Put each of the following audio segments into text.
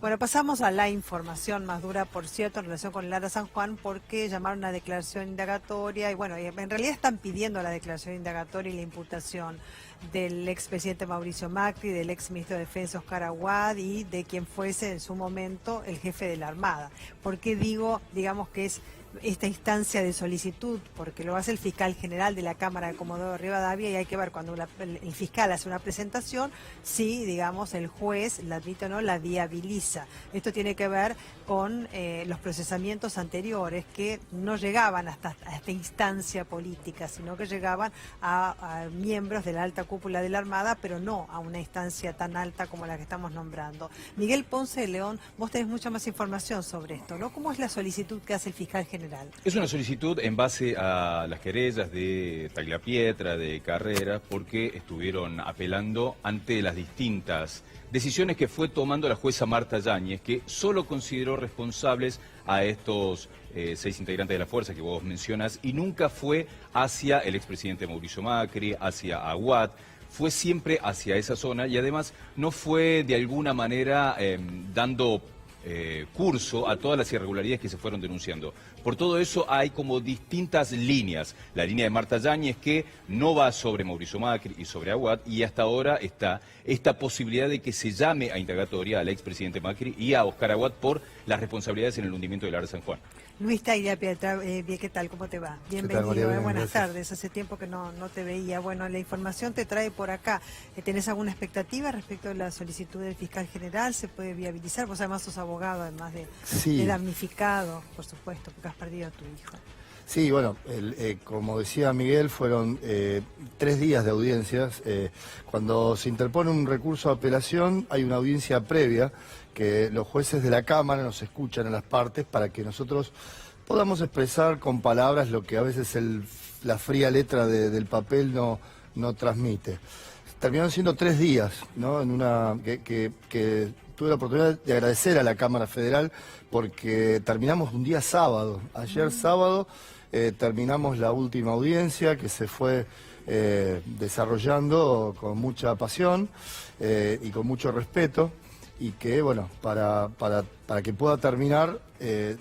Bueno, pasamos a la información más dura, por cierto, en relación con Lara San Juan, porque llamaron a declaración indagatoria y bueno, en realidad están pidiendo la declaración indagatoria y la imputación del expresidente Mauricio Macri, del exministro de Defensa Oscar Aguad y de quien fuese en su momento el jefe de la Armada. ¿Por qué digo, digamos que es esta instancia de solicitud? Porque lo hace el fiscal general de la Cámara de Comodoro Rivadavia y hay que ver cuando el fiscal hace una presentación, si, digamos, el juez la admite o no, la viabiliza. Esto tiene que ver con los procesamientos anteriores que no llegaban a esta instancia política, sino que llegaban a miembros de la alta cúpula de la Armada, pero no a una instancia tan alta como la que estamos nombrando. Miguel Ponce de León, vos tenés mucha más información sobre esto, ¿no? ¿Cómo es la solicitud que hace el fiscal general? Es una solicitud en base a las querellas de Tagliapietra, de Carrera, porque estuvieron apelando ante las distintas decisiones que fue tomando la jueza Marta Yáñez, que solo consideró responsables a estos 6 integrantes de la fuerza que vos mencionas, y nunca fue hacia el expresidente Mauricio Macri, hacia Aguad, fue siempre hacia esa zona y además no fue de alguna manera dando curso a todas las irregularidades que se fueron denunciando. Por todo eso hay como distintas líneas. La línea de Marta Yáñez, que no va sobre Mauricio Macri y sobre Aguad, y hasta ahora está esta posibilidad de que se llame a indagatoria al expresidente Macri y a Oscar Aguad por las responsabilidades en el hundimiento del Lara San Juan. Luis Tagliapietra, ¿qué tal? ¿Cómo te va? Bienvenido, buenas tardes. Hace tiempo que no te veía. Bueno, la información te trae por acá. ¿Tenés alguna expectativa respecto a la solicitud del fiscal general? ¿Se puede viabilizar? Vos además sos abogado, además de damnificado, por supuesto, porque has perdido a tu hijo. Sí, bueno, como decía Miguel, fueron 3 días de audiencias. Cuando se interpone un recurso de apelación, hay una audiencia previa que los jueces de la Cámara nos escuchan a las partes para que nosotros podamos expresar con palabras lo que a veces la fría letra del papel no transmite. Terminaron siendo 3 días, ¿no? Que tuve la oportunidad de agradecer a la Cámara Federal porque terminamos un día sábado. Ayer sábado terminamos la última audiencia que se fue desarrollando con mucha pasión y con mucho respeto, y que, bueno, para que pueda terminar,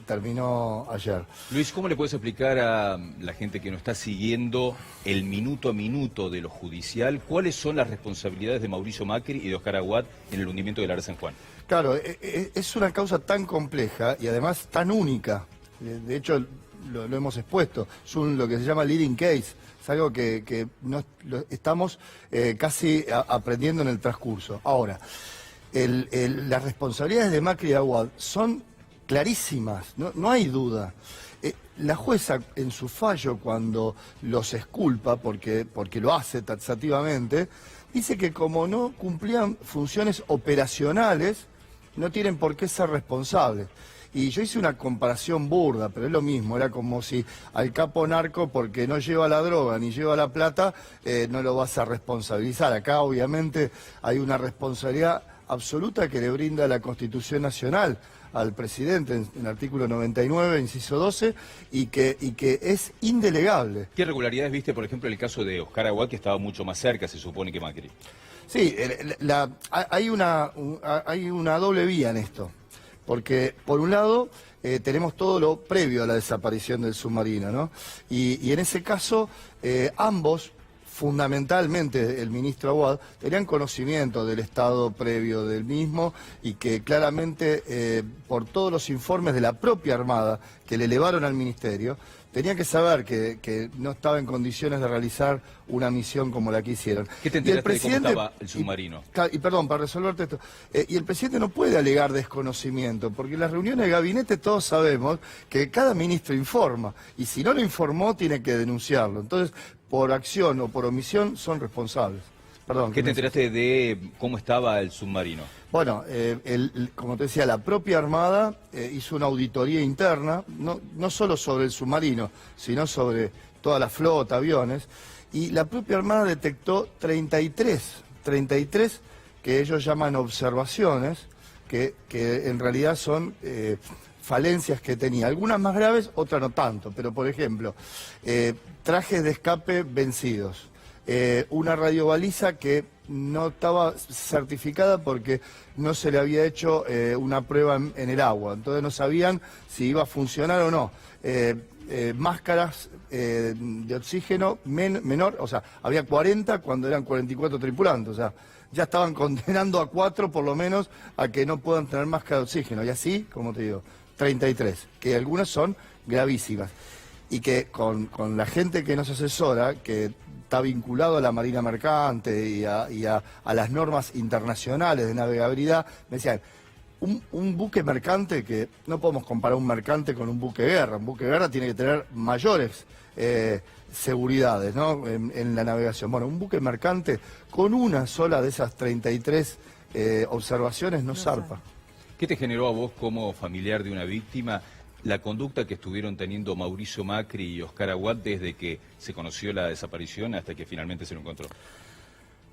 terminó ayer. Luis, ¿cómo le puedes explicar a la gente que no está siguiendo el minuto a minuto de lo judicial cuáles son las responsabilidades de Mauricio Macri y de Oscar Aguad en el hundimiento del Lara San Juan? Claro, es una causa tan compleja y además tan única. De hecho, lo hemos expuesto. Es lo que se llama leading case. Es algo que estamos casi aprendiendo en el transcurso. Ahora, las responsabilidades de Macri y Aguad son clarísimas, no hay duda. La jueza en su fallo, cuando los exculpa, porque lo hace taxativamente, dice que como no cumplían funciones operacionales, no tienen por qué ser responsables. Y yo hice una comparación burda, pero es lo mismo, era como si al capo narco, porque no lleva la droga ni lleva la plata, no lo vas a responsabilizar. Acá obviamente hay una responsabilidad absoluta que le brinda la Constitución Nacional al presidente en el artículo 99, inciso 12, y que es indelegable. ¿Qué irregularidades viste, por ejemplo, en el caso de Oscar Aguad, que estaba mucho más cerca, se supone, que Macri? Sí, hay una doble vía en esto, porque por un lado tenemos todo lo previo a la desaparición del submarino, ¿no? Y en ese caso ambos, fundamentalmente el ministro Aguad, tenían conocimiento del estado previo del mismo y que claramente por todos los informes de la propia Armada que le elevaron al ministerio, tenían que saber que no estaba en condiciones de realizar una misión como la que hicieron. ¿Qué te enteraste de cómo estaba el submarino? Y perdón, para resolverte esto, y el presidente no puede alegar desconocimiento, porque en las reuniones de gabinete todos sabemos que cada ministro informa, y si no lo informó tiene que denunciarlo. Entonces, por acción o por omisión son responsables. Perdón. ¿Qué te enteraste de cómo estaba el submarino? Bueno, como te decía, la propia Armada hizo una auditoría interna, no solo sobre el submarino, sino sobre toda la flota, aviones, y la propia Armada detectó 33 que ellos llaman observaciones, que en realidad son falencias que tenía, algunas más graves, otras no tanto, pero por ejemplo, trajes de escape vencidos, una radiobaliza que no estaba certificada porque no se le había hecho una prueba en el agua, entonces no sabían si iba a funcionar o no. Máscaras de oxígeno menor, o sea, había 40 cuando eran 44 tripulantes, o sea, ya estaban condenando a 4 por lo menos a que no puedan tener máscara de oxígeno, y así, como te digo, 33, que algunas son gravísimas, y que con la gente que nos asesora, que está vinculado a la Marina Mercante y a las normas internacionales de navegabilidad, me decían, un buque mercante, que no podemos comparar un mercante con un buque de guerra. Un buque de guerra tiene que tener mayores seguridades, ¿no? en la navegación. Bueno, un buque mercante con una sola de esas 33 observaciones no zarpa. ¿Qué te generó a vos como familiar de una víctima la conducta que estuvieron teniendo Mauricio Macri y Oscar Aguad desde que se conoció la desaparición hasta que finalmente se lo encontró?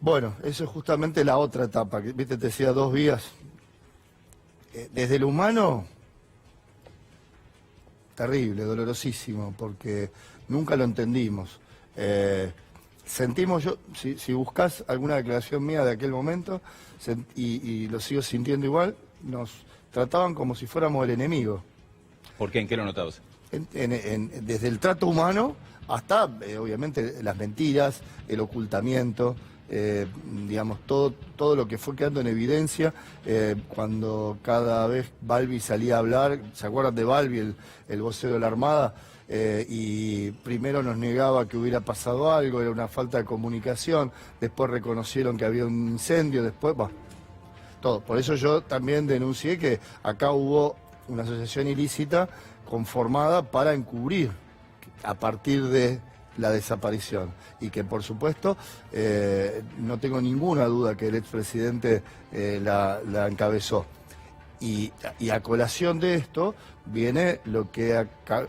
Bueno, eso es justamente la otra etapa, que viste, te decía 2 vías. Desde el humano, terrible, dolorosísimo, porque nunca lo entendimos. Sentimos, si buscas alguna declaración mía de aquel momento, y lo sigo sintiendo igual, nos trataban como si fuéramos el enemigo. ¿Por qué? ¿En qué lo notabas? Desde el trato humano hasta, obviamente, las mentiras, el ocultamiento. Digamos, todo lo que fue quedando en evidencia cuando cada vez Balbi salía a hablar. ¿Se acuerdan de Balbi, el vocero de la Armada? Y primero nos negaba que hubiera pasado algo, era una falta de comunicación, después reconocieron que había un incendio, después, bueno, todo. Por eso yo también denuncié que acá hubo una asociación ilícita conformada para encubrir a partir de la desaparición, y que por supuesto no tengo ninguna duda que el expresidente la encabezó. Y a colación de esto viene lo que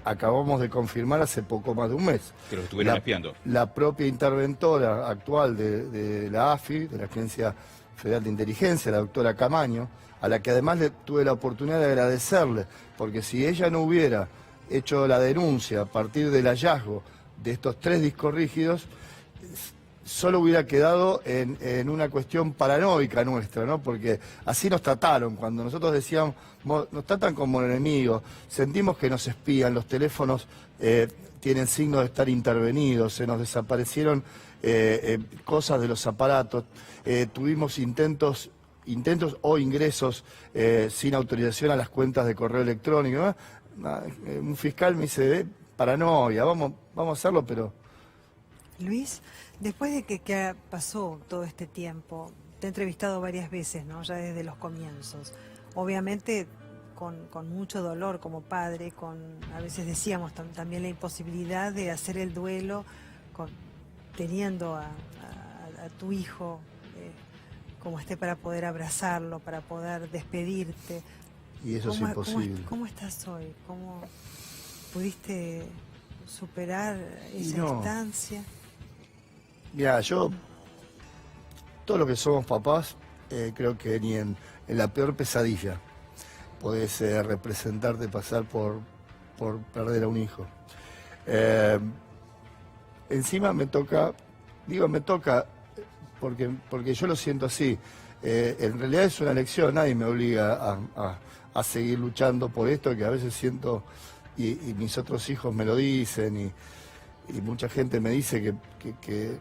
acabamos de confirmar hace poco más de un mes. Que lo estuvieron espiando. La propia interventora actual de la AFI, de la Agencia Federal de Inteligencia, la doctora Camaño, a la que además tuve la oportunidad de agradecerle, porque si ella no hubiera hecho la denuncia a partir del hallazgo de estos 3 discos rígidos, solo hubiera quedado en una cuestión paranoica nuestra, ¿no? Porque así nos trataron, cuando nosotros decíamos, nos tratan como enemigos, sentimos que nos espían, los teléfonos tienen signos de estar intervenidos, se nos desaparecieron cosas de los aparatos, tuvimos intentos o ingresos sin autorización a las cuentas de correo electrónico, ¿no? Un fiscal me dice, paranoia, vamos a hacerlo, pero... Luis, después de que pasó todo este tiempo, te he entrevistado varias veces, ¿no? Ya desde los comienzos. Obviamente con mucho dolor como padre, a veces decíamos también la imposibilidad de hacer el duelo teniendo a tu hijo como esté, para poder abrazarlo, para poder despedirte. Y eso es imposible. ¿Cómo estás hoy? ¿Cómo pudiste superar esa instancia? Mira, todo lo que somos papás, creo que ni en la peor pesadilla podés representarte, pasar por perder a un hijo. Encima me toca porque yo lo siento así. En realidad es una elección, nadie me obliga a seguir luchando por esto, que a veces siento, y mis otros hijos me lo dicen, y mucha gente me dice que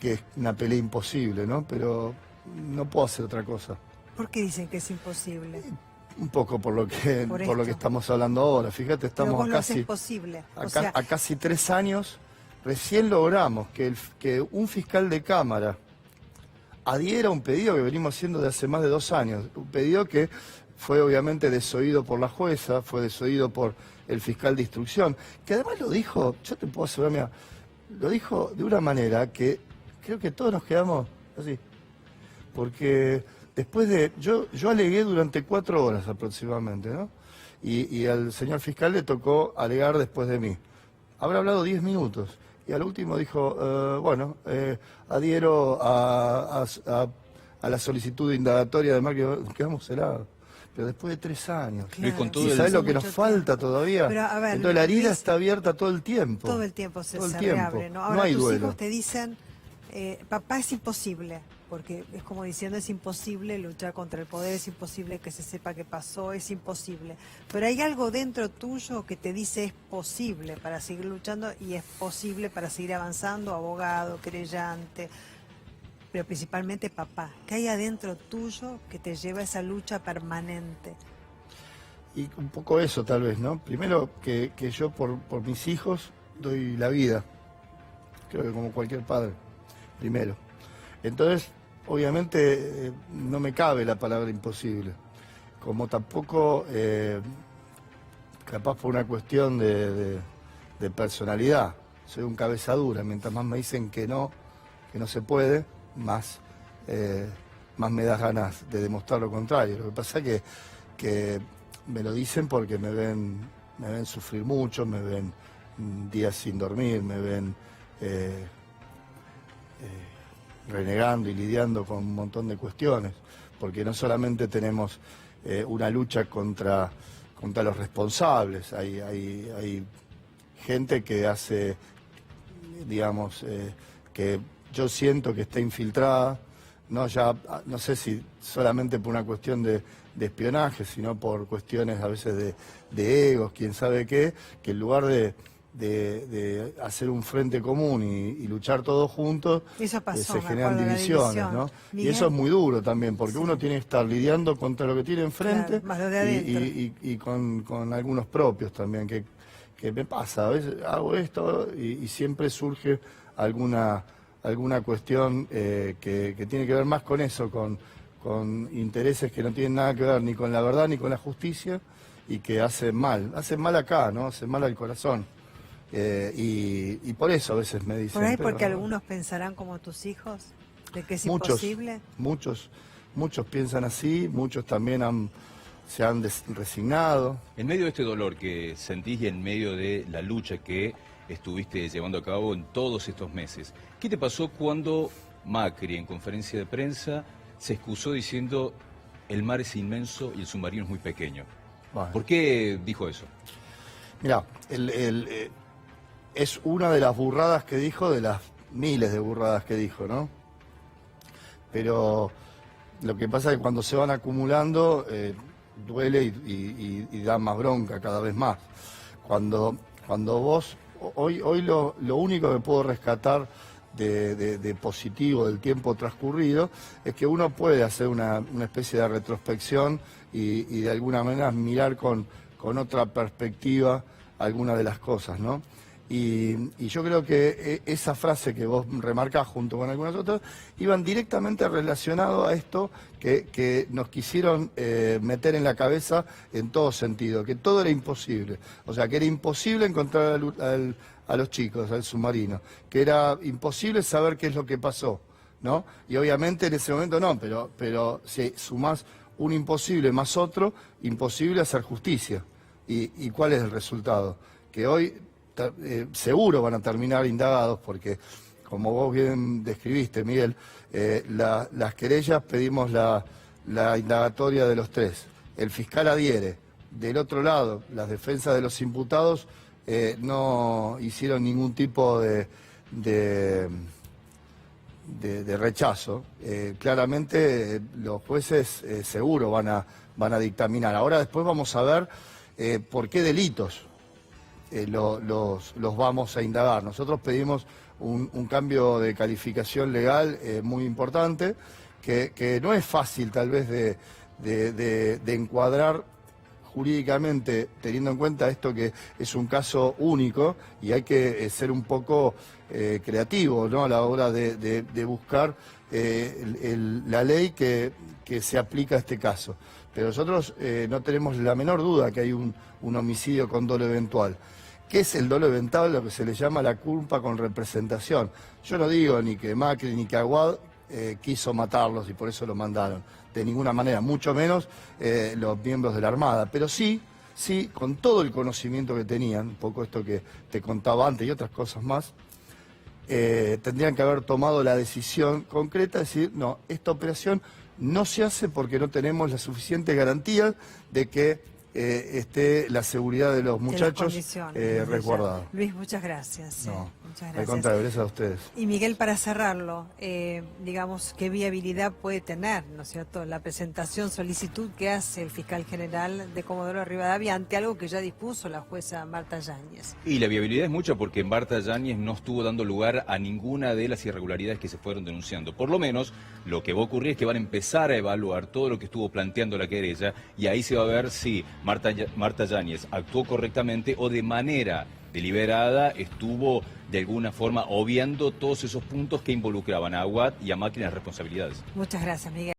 es una pelea imposible, ¿no? Pero no puedo hacer otra cosa. ¿Por qué dicen que es imposible? Un poco por lo que estamos hablando ahora. Fíjate, estamos a casi 3 años. Recién logramos que un fiscal de Cámara adhiera a un pedido que venimos haciendo de hace más de 2 años. Un pedido que fue obviamente desoído por la jueza, fue desoído por el fiscal de instrucción, que además lo dijo, yo te puedo asegurar, mira, lo dijo de una manera que creo que todos nos quedamos así. Porque después yo alegué durante 4 horas aproximadamente, ¿no? Y al señor fiscal le tocó alegar después de mí. Habrá hablado 10 minutos. Y al último dijo, adhiero a la solicitud de indagatoria de Macri, quedamos helados. Pero después de 3 años. Claro. ¿Y sabes lo que nos falta todavía? Pero, a ver, entonces la herida está abierta todo el tiempo. Todo el tiempo se reabre, ¿no? Ahora no hay tus duelo. hijos te dicen, papá es imposible, porque es como diciendo es imposible luchar contra el poder, es imposible que se sepa qué pasó, es imposible. Pero hay algo dentro tuyo que te dice es posible para seguir luchando y es posible para seguir avanzando, abogado, querellante, pero principalmente papá. ¿Qué hay adentro tuyo que te lleva a esa lucha permanente? Y un poco eso tal vez, ¿no? Primero que yo por mis hijos doy la vida, creo que como cualquier padre, primero. Entonces, obviamente no me cabe la palabra imposible, como tampoco, capaz por una cuestión de personalidad, soy un cabeza dura, mientras más me dicen que no se puede, más me das ganas de demostrar lo contrario. Lo que pasa es que me lo dicen porque me ven sufrir mucho, me ven días sin dormir, me ven renegando y lidiando con un montón de cuestiones, porque no solamente tenemos una lucha contra los responsables, hay gente que hace, digamos, que yo siento que está infiltrada, no sé si solamente por una cuestión de espionaje, sino por cuestiones a veces de egos, quién sabe qué, que en lugar de hacer un frente común y luchar todos juntos, Eso pasó, se generan divisiones, ¿no? Y eso es muy duro también, porque uno tiene que estar lidiando contra lo que tiene enfrente, claro, más lo de adentro. y con algunos propios también, que me pasa, a veces hago esto y siempre surge alguna cuestión que tiene que ver más con eso, con intereses que no tienen nada que ver ni con la verdad ni con la justicia, y que hacen mal acá, ¿no? Hacen mal al corazón. Y por eso a veces me dicen... Por ahí pero, porque algunos pensarán como tus hijos, de que es muchos, imposible. Muchos piensan así, muchos también se han resignado. En medio de este dolor que sentís y en medio de la lucha que estuviste llevando a cabo en todos estos meses, ¿qué te pasó cuando Macri en conferencia de prensa se excusó diciendo el mar es inmenso y el submarino es muy pequeño? Bueno. ¿Por qué dijo eso? Mirá, es una de las burradas que dijo, de las miles de burradas que dijo, ¿no? Pero lo que pasa es que cuando se van acumulando, duele y da más bronca cada vez más. Cuando vos, hoy lo único que puedo rescatar de positivo del tiempo transcurrido es que uno puede hacer una especie de retrospección y de alguna manera mirar con otra perspectiva algunas de las cosas, ¿no? Y yo creo que esa frase que vos remarcás junto con algunas otras iban directamente relacionados a esto que nos quisieron meter en la cabeza en todo sentido, que todo era imposible. O sea, que era imposible encontrar a los chicos, al submarino, que era imposible saber qué es lo que pasó, ¿no? Y obviamente en ese momento no, pero si sumás un imposible más otro, imposible hacer justicia. ¿Y cuál es el resultado? Que hoy seguro van a terminar indagados porque, como vos bien describiste, Miguel, las querellas pedimos la indagatoria de los tres. El fiscal adhiere. Del otro lado, las defensas de los imputados no hicieron ningún tipo de rechazo. Claramente los jueces seguro van a dictaminar. Ahora después vamos a ver por qué delitos los vamos a indagar. Nosotros pedimos un cambio de calificación legal muy importante, que no es fácil tal vez de encuadrar jurídicamente, teniendo en cuenta esto que es un caso único y hay que ser un poco creativo, ¿no? A la hora de buscar la ley que se aplica a este caso. Pero nosotros no tenemos la menor duda que hay un homicidio con dolo eventual. ¿Qué es el dolo eventual? Lo que se le llama la culpa con representación. Yo no digo ni que Macri ni que Aguad quiso matarlos y por eso lo mandaron, de ninguna manera, mucho menos los miembros de la Armada, pero sí, con todo el conocimiento que tenían, un poco esto que te contaba antes y otras cosas más, tendrían que haber tomado la decisión concreta de decir, no, esta operación no se hace porque no tenemos la suficiente garantía de que esté la seguridad de los muchachos resguardada. Luis, muchas gracias. No, muchas al gracias. contrario, gracias a ustedes. Y Miguel, para cerrarlo, digamos, ¿qué viabilidad puede tener, ¿no es cierto?, la presentación, solicitud que hace el fiscal general de Comodoro Rivadavia ante algo que ya dispuso la jueza Marta Yáñez? Y la viabilidad es mucha porque Marta Yáñez no estuvo dando lugar a ninguna de las irregularidades que se fueron denunciando. Por lo menos, lo que va a ocurrir es que van a empezar a evaluar todo lo que estuvo planteando la querella y ahí se va a ver si Marta Yáñez actuó correctamente o de manera deliberada estuvo de alguna forma obviando todos esos puntos que involucraban a Aguad y a Macri en las responsabilidades. Muchas gracias, Miguel.